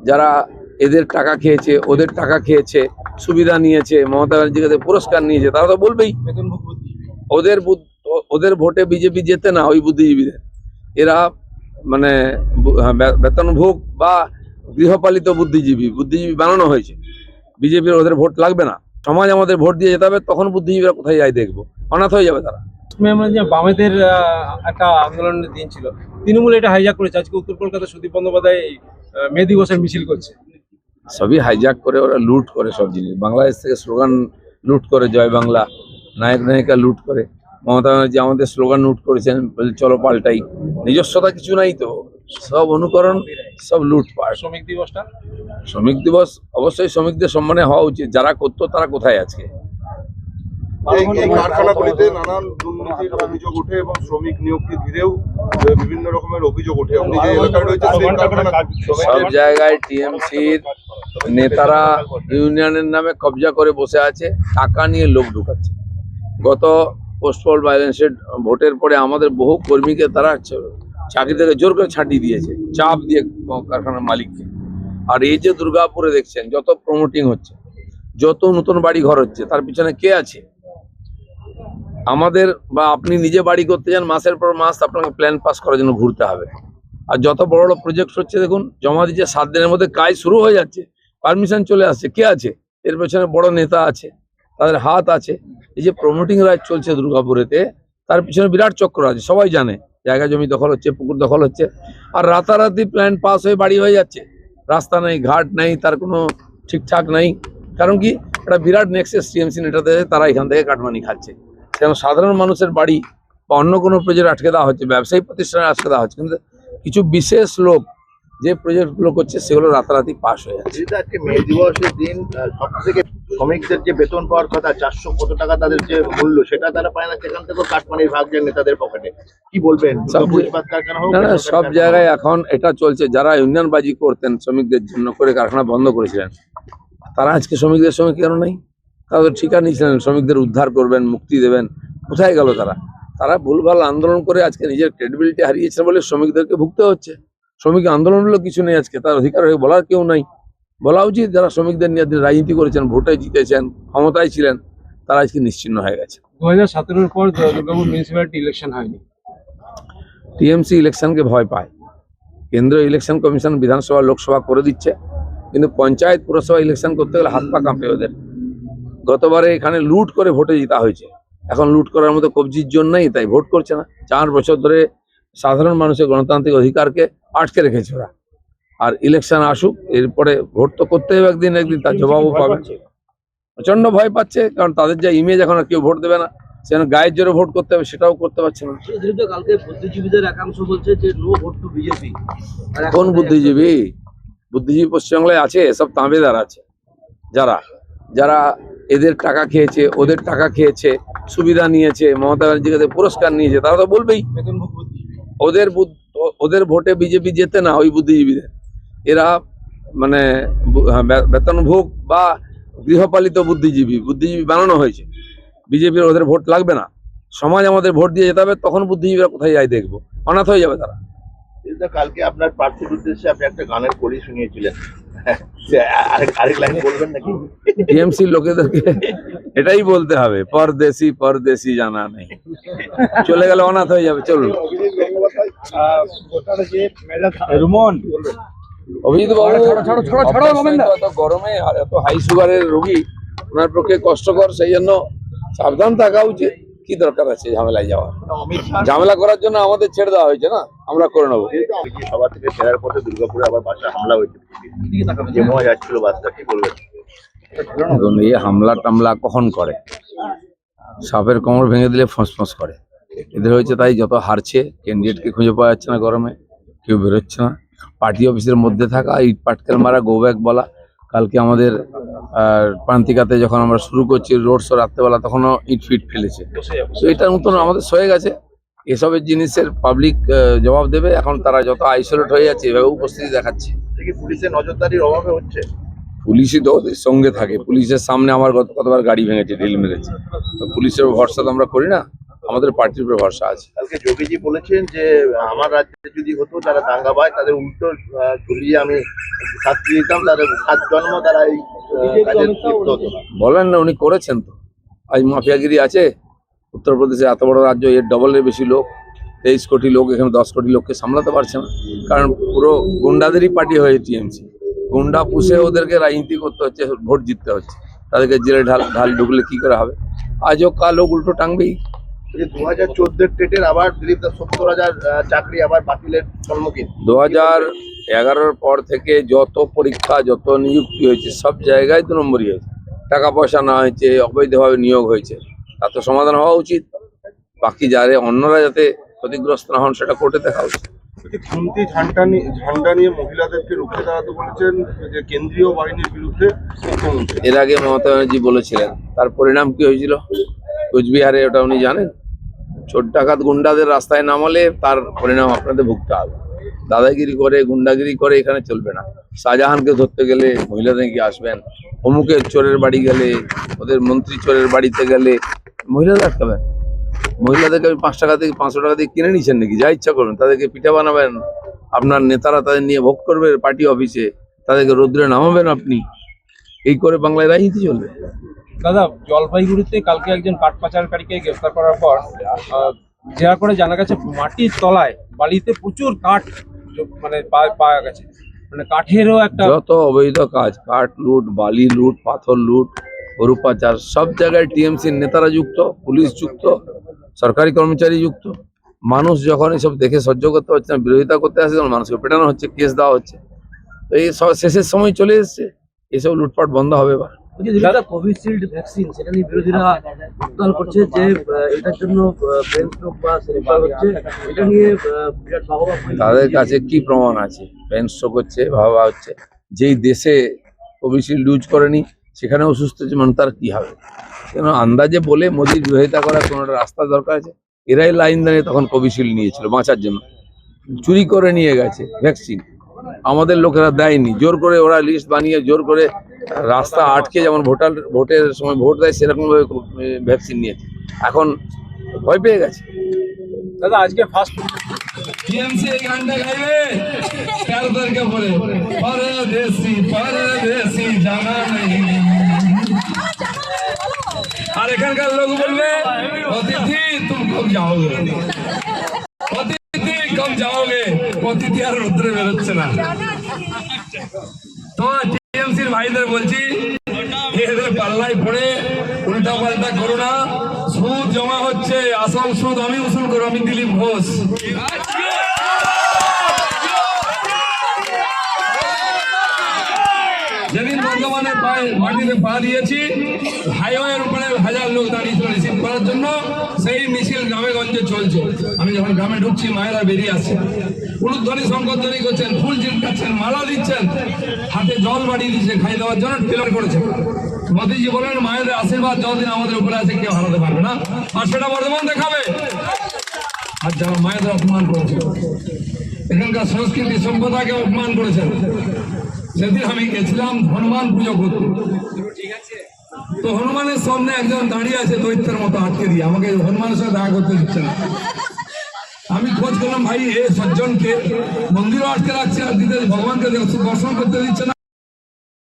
যারা এদের টাকা খেয়েছে, ওদের টাকা খেয়েছে, সুবিধা নিয়েছে, মমতা ব্যানার্জির কাছে পুরস্কার নিয়েছে, তারা তো বলবেই ওদের ভোটে বিজেপি জেতে না। ওই বুদ্ধিজীবীদের এরা মানে বেতনভোগ বা গৃহপালিত বুদ্ধিজীবী বানানো হয়েছে। বিজেপির ওদের ভোট লাগবে না, সমাজ আমাদের ভোট দিয়ে যেতে হবে, তখন বুদ্ধিজীবীরা কোথায় যায় দেখবো, অনাথ হয়ে যাবে তারা। আমরা যে বামেদের একটা আন্দোলনের দিন ছিল, তৃণমূল এটা হাইজ্যাক করেছে। আজকে উত্তর কলকাতা সুদীপ বন্দ্যোপাধ্যায় মে দিবসের মিছিল করছে। সবই হাইজ্যাক করে, ওরা লুট করে সব জিনিস। বাংলাদেশ থেকে স্লোগান লুট করে, জয় বাংলা, নায়ক নায়িকা লুট করে। মমতা ব্যানার্জি আমাদের স্লোগান লুট করেছেন, চলো পাল্টাই। নিজস্বতা কিছু নাই তো, সব অনুকরণ, সব লুটপাট। শ্রমিক দিবসটা, শ্রমিক দিবস অবশ্যই শ্রমিকদের সম্মানে হওয়া উচিত। যারা করতো তারা কোথায় আছে? এই কারখানাগুলিতে নানান দুর্নীতির অভিযোগ ওঠে এবং শ্রমিক নিয়োগকে ঘিরেও বিভিন্ন রকমের অভিযোগ ওঠে। আপনি যে এলাকায় রয়েছে সব জায়গায় টিএমসির নেতারা ইউনিয়নের নামে কবজা করে বসে আছে, টাকা নিয়ে লোক ঢুকাচ্ছে। গত পোস্টপল ভায়োলেন্সের ভোটের পরে আমাদের বহু কর্মীকে তারা চাকরি থেকে জোর করে ছাঁটিয়ে দিয়েছে, চাপ দিয়ে কারখানার মালিককে। আর এই যে দুর্গাপুরে দেখছেন যত প্রমোটিং হচ্ছে, যত নতুন বাড়ি ঘর হচ্ছে, তার পিছনে কে আছে? আমাদের বা আপনি নিজে বাড়ি করতে যান, মাসের পর মাস আপনাকে প্ল্যান পাস করার জন্য ঘুরতে হবে। আর যত বড় বড় প্রজেক্ট হচ্ছে দেখুন, জমা দিচ্ছে 7 দিনের মধ্যে কাজ শুরু হয়ে যাচ্ছে, পারমিশন চলে আসছে। কে আছে এর পেছনে? বড় নেতা আছে, তাদের হাত আছে। এই যে প্রমোটিং রাইট চলছে দুর্গাপুরেতে, তার পিছনে বিরাট চক্র আছে, সবাই জানে। জায়গা জমি দখল হচ্ছে, পুকুর দখল হচ্ছে, আর রাতারাতি প্ল্যান পাস হয়ে বাড়ি হয়ে যাচ্ছে। রাস্তা নেই, ঘাট নেই, তার কোনো ঠিকঠাক নেই। কারণ কি, একটা বিরাট নেক্সাস টিএমসি নেতাদের, তারা এখান থেকে কাটমানি খাচ্ছে। কেন সাধারণ মানুষের বাড়ি বা অন্য কোনো প্রজেক্ট আটকে দেওয়া হচ্ছে, ব্যবসায়িক প্রতিষ্ঠানে আটকে দেওয়া হচ্ছে, কিন্তু কিছু বিশেষ লোক যে প্রজেক্টগুলো করছে সেগুলো রাতারাতি পাস হয়ে যাচ্ছে। আজকে মে দিবসের দিন সব থেকে শ্রমিকদের যে বেতন পাওয়ার কথা 400 কত টাকা তাদের যে মূল্য, সেটা তারা পায় না। সেখান থেকেও কাটমানির ভাগ যায় নেতাদের পকেটে। কি বলবেন? সব জায়গায় এখন এটা চলছে। যারা ইউনিয়নবাজি করতেন শ্রমিকদের জন্য করে কারখানা বন্ধ করেছিলেন, তারা আজকে শ্রমিকদের সঙ্গে কেন নেই? তারা তো ঠিকা নিয়েছিলেন শ্রমিকদের উদ্ধার করবেন, মুক্তি দেবেন। কোথায় গেল তারা? তারা ভুলভাল আন্দোলন করে আজকে নিজের ক্রেডিবিলিটি হারিয়েছে বলে শ্রমিকদেরকে ভুগতে হচ্ছে। শ্রমিক আন্দোলন হলো কিছু নেই আজকে, তার অধিকার হয়ে বলার কেউ নাই। বলা উচিত যারা শ্রমিকদের নিয়ে রাজনীতি করেছেন, ভোটে জিতেছেন, ক্ষমতায় ছিলেন, তারা আজকে নিশ্চিহ্ন হয়ে গেছে। 2017-এর পর দুর্গাপুর মিউনিসিপ্যালিটি ইলেকশন হয়নি। টিএমসি ইলেকশনকে ভয় পায়। কেন্দ্রীয় ইলেকশন কমিশন বিধানসভা লোকসভা করে দিচ্ছে, কিন্তু পঞ্চায়েত পুরসভা ইলেকশন করতে গেলে হাত পা কাঁপে ওদের। গতবারে এখানে লুট করে ভোটে জিতা হয়েছে, এখন লুট করার মতো কবজির জন্যই তাই ভোট করছে না। 4 বছর ধরে সাধারণ মানুষের গণতান্ত্রিক অধিকারকে আটকে রেখেছে ওরা। আর ইলেকশন আসুক, এরপরে ভোট তো করতে হবে একদিন তার জবাবও পাবে। প্রচন্ড ভয় পাচ্ছে, কারণ তাদের যা ইমেজ, এখন আর কেউ ভোট দেবে না। সেখানে গায়ের জোরে ভোট করতে হবে, সেটাও করতে পারছে না। কালকে বুদ্ধিজীবীদের একাংশ বলছে যে নো ভোট টু বিজেপি। কোন বুদ্ধিজীবী? বুদ্ধিজীবী পশ্চিমবাংলায় আছে, সব তাঁবেদার আছে। যারা এদের টাকা খেয়েছে, ওদের টাকা খেয়েছে, সুবিধা নিয়েছে, মমতা ব্যানার্জির কাছে পুরস্কার নিয়েছে, তারা তো বলবেই ওদের ভোটে বিজেপি জেতে না। ওই বুদ্ধিজীবীদের এরা মানে বেতনভোগ বা গৃহপালিত বুদ্ধিজীবী বানানো হয়েছে। বিজেপির ওদের ভোট লাগবে না, সমাজ আমাদের ভোট দিয়ে যেতে হবে, তখন বুদ্ধিজীবীরা কোথায় যায় দেখবো, অনাথ হয়ে যাবে তারা। কালকে আপনার প্রার্থীর উদ্দেশ্যে আপনি একটা গানের কলি শুনিয়েছিলেন, আরেক লাইন বলবেন নাকি? টিএমসি লোকেদেরকে এটাই বলতে হবে, পরদেশি পরদেশি জানা নেই, চলে গেলে অনাথ হয়ে যাবে। চলুন। অভিজিৎ বাবু এত গরমে আর এত হাই সুগারের রোগী, ওনার পক্ষে কষ্টকর, সেই জন্য সাবধান থাকা উচিত। কি দরকার আছে ঝামেলায় যাওয়া? ঝামেলা করার জন্য আমাদের ছেড়ে দেওয়া হয়েছে না, আমরা করে নেবো। সভা থেকে ফেরার পথে দুর্গাপুরে আবার বাসে হামলা হয়েছে, যেমন যাচ্ছিল বাসটা, কি বলবেন? এখন এই হামলা টামলা কখন করে? সাপের কোমর ভেঙে দিলে ফসফস করে। এদের হয়েছে তাই, যত হারছে, ক্যান্ডিডেটকে খুঁজে পাওয়া যাচ্ছে না, গরমে কেউ বেরোচ্ছে না। পার্টি অফিসের মধ্যে থাকা, ইট পাটকেল মারা, গোব্যাক বলা। কালকে আমাদের প্রান্তিকাতে যখন আমরা শুরু করছি রোড শো রাত্রেবেলা, তখনও ইট ফিট ফেলেছে। তো এটার মতন আমাদের সয়ে গেছে। এসবের জিনিসের পাবলিক জবাব দেবে। এখন তারা যত আইসোলেট হয়ে যাচ্ছে, এভাবে উপস্থিতি দেখাচ্ছে। পুলিশের নজরদারির অভাবে হচ্ছে। পুলিশই তো ওদের সঙ্গে থাকে। পুলিশের সামনে আমার কতবার গাড়ি ভেঙেছে, ঢিল মেরেছে। তো পুলিশের ভরসা তো আমরা করি না। আমাদের পার্টির উপরে ভরসা আছে। কালকে যোগীজি বলেছেন যে আমার রাজ্যে যদি হতো যারা দাঙ্গা পায় তাদের উল্টো ঝুলিয়ে আমি শাস্তি দিতাম, তাদের সাত জন্ম তারা এই কাজে লিপ্ত হতো না। বলেন না, উনি করেছেন তো। আজ মাফিয়াগিরি আছে উত্তরপ্রদেশে, এত বড় রাজ্য, এর ডবলের বেশি লোক, 23 কোটি লোক, এখানে 10 কোটি লোককে সামলাতে পারছে না, কারণ পুরো গুন্ডাদেরই পার্টি হয়ে টিএমসি। গুন্ডা পুষে ওদেরকে রাজনীতি করতে হচ্ছে, ভোট জিততে হচ্ছে, তাদেরকে জেলে ঢাল ঢুকলে কি করে হবে? আজও কাল লোক উল্টো টাঙবেই। যে 2014 টেটের আবার দিলীপ দাস 70,000 চাকরি আবার বাতিলের সম্মুখীন। 2011 পর থেকে যত পরীক্ষা, যত নিযুক্তি হয়েছে, সব জায়গায় 2 নম্বরই হয়েছে। টাকা পয়সা না হয়েছে, অবৈধভাবে নিয়োগ হয়েছে, তার তো সমাধান হওয়া উচিত। বাকি যারা অন্যরা যাতে ক্ষতিগ্রস্ত না হন সেটা কোর্টে দেখা উচিত। খুন্তি ঝান্ডা নিয়ে মহিলাদেরকে রুখে দাঁড়াতে বলেছেন যে কেন্দ্রীয় বাহিনীর বিরুদ্ধে মুখ্যমন্ত্রী। এর আগে মমতা ব্যানার্জি বলেছিলেন, তার পরিণাম কি হয়েছিল কোচবিহারে ওটা উনি জানেন। চোর ডাকাত গুন্ডাদের রাস্তায় নামালে তার পরিণাম আপনাদের ভুগতে হবে। দাদাগিরি করে, গুন্ডাগিরি করে এখানে চলবে না। শাহজাহানকে ধরতে গেলে মহিলাদের কি আসবেন? অমুকের চোরের বাড়ি গেলে, ওদের মন্ত্রী চোরের বাড়িতে গেলে মহিলাদের আটকাবেন? মহিলাদেরকে 5 টাকা থেকে 500 টাকা দিয়ে কিনে নিচ্ছেন নাকি? যা ইচ্ছা করবেন তাদেরকে পিঠা বানাবেন, আপনার নেতারা তাদের নিয়ে ভোগ করবে পার্টি অফিসে, তাদেরকে রৌদ্রে নামাবেন আপনি। এই করে বাংলায় রাজনীতি চলবে? দাদা, জলপাইগুড়িতে কালকে একজন কাঠ পাচারকারীকে গ্রেফতার করার পর জেরা করে জানা গেছে মাটির তলায় বালিতে প্রচুর কাঠ মানে পাওয়া গেছে, মানে কাঠেরও একটা যত অবৈধ কাজ, কাঠ লুট, বালি লুট, পাথর লুট, গরু পাচার, সব জায়গায় টিএমসির নেতারা যুক্ত, পুলিশ যুক্ত, সরকারি কর্মচারী যুক্ত। মানুষ যখন এসব দেখে সহ্য করতে পারছে না, বিরোধিতা করতে আসে, তখন মানুষকে পেটানো হচ্ছে, কেস দেওয়া হচ্ছে। তো এই শেষের সময় চলে এসছে, এসব লুটপাট বন্ধ হবে এবার। দাদা, কোভিশিল্ড ভ্যাকসিন সেটা নিয়ে বিরোধীরা হরতাল করছে যে এটার জন্য ব্রেন স্ট্রোক বা সেরিব্রাল হচ্ছে, এটা নিয়ে বিরাট বাহবা। তাদের কাছে কি প্রমাণ আছে? ব্রেন স্ট্রোক হচ্ছে, ভাবা হচ্ছে। যেই দেশে কোভিশিল্ড ইউজ করেনি সেখানে অসুস্থ হচ্ছে মানুষ, তার কি হবে? কেন আন্দাজে বলে মোদির বিরোধিতা করার কোনো একটা রাস্তা দরকার আছে। এরাই লাইন দাঁড়িয়ে তখন কোভিশিল্ড নিয়েছিল বাঁচার জন্য, চুরি করে নিয়ে গেছে ভ্যাকসিন, আমাদের লোকেরা দেয়নি, জোর করে ওরা লিস্ট বানিয়ে জোর করে রাস্তা আটকে, যেমন ভোটের সময় ভোট দেয় সেরকম ভাবে ভ্যাকসিন নিয়েছে, এখন ভয় পেয়ে গেছে। দাদা আজকে ফার্স্ট টিএমসি এই গানটা গাইবে কারদারকে বলে, পরদেশি পরদেশি জানা নেই। আর এখানকার লোক বলবে, অতিথি তুমি কব যাওগে, অতিথি কব যাওগে। অতিথি আর রুদ্রে বেরোচ্ছে না। তো টিএমসির ভাইদের বলছি, এদের পাল্লায় পড়ে উল্টা পাল্টা করো না। সুদ জমা হচ্ছে, আসল সুদ আমি উসুল করবো, আমি দিলীপ ঘোষ। যেদিন বর্ধমানে মাটিতে পা দিয়েছি, হাইওয়ের উপরে 1000 লোক দাঁড়িয়েছিল রিসিভ করার জন্য, সেই মিছিল গ্রামে গঞ্জে চলছে। আমি যখন গ্রামে ঢুকছি, মায়েরা বেরিয়ে আসছে, উলুধ্বনি শঙ্করধ্বনি করছেন, ফুল চিনকাচ্ছেন, মালা দিচ্ছেন, হাতে জল বাড়িয়ে দিচ্ছে খাই দেওয়ার জন্য, টেলার করেছে। মোদীজি বলেন, মায়েদের আশীর্বাদ যতদিন আমাদের উপরে আছে কেউ হারাতে পারবে না, আর সেটা বর্ধমান দেখাবে। আর যারা মায়েদের অপমান করেছে, এখানকার সংস্কৃতি সভ্যতাকে অপমান করেছেন, সেদিন আমি গেছিলাম হনুমান পুজো করতে। তো হনুমানের সামনে একজন দাঁড়িয়ে আছে দৈত্যের মতো আটকে দিয়ে, আমাকে হনুমানের সাথে দেখা করতে দিচ্ছে না। আমি খোঁজ করলাম, ভাই এ সজ্জনকে মন্দিরও আটকে রাখছে, আর দিতে ভগবানকে দর্শন করতে দিচ্ছে না।